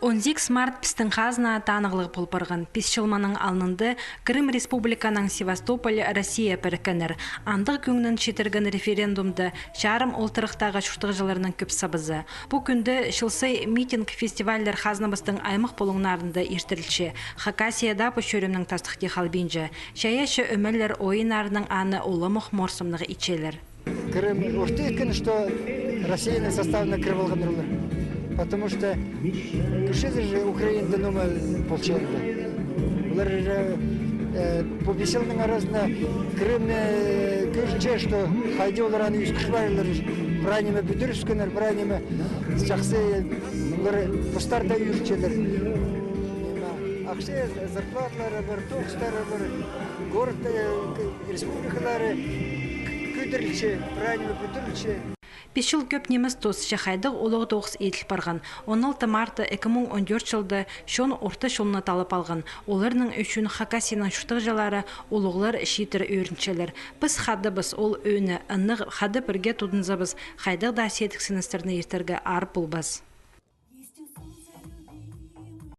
10 март пістің қазына танығылығы полпарған. Песчылманың алынынды Крым Республиканың Севастополь, Россия пәріккенер. Андық күннің четірген референдумды шарым олтырықтағы шүртіғы жыларының көп сабызы. Бұл күнді шылсай митинг фестивальдер қазнабыстың аймақ болуңнарында ертірілші. Хакасияда бұл шөрімнің тастықты қалбейінжі. Шаяшы өмелер ойынарының аны олымық морсымнығы ичелер. Крым уштейкен, что Россия составлена крывалғандырылыр. Потому что кушезы же Украина номер полчерда. Улар по беселным разно Крым кушче, что хайди улараны юскшвайлар браниме бедырскенер браниме шахсы улар постарда юрчелер. Акше зарплатлары бар, токстары бар, город республикалары күдірлче, браниме бедырче. Пешіл көп неміз тос шахайдық олығы тоғыз етіл барған. 16 марты 2014 жылды шон орта шолына талып алған. Оларының үшін Хакасияның шүртіг жалары олығылар шетір өріншелер. Біз қады біз ол өні, ұнық қады бірге тұдынза біз, қайдық да сетік сіністеріне ертерге арып бұл біз.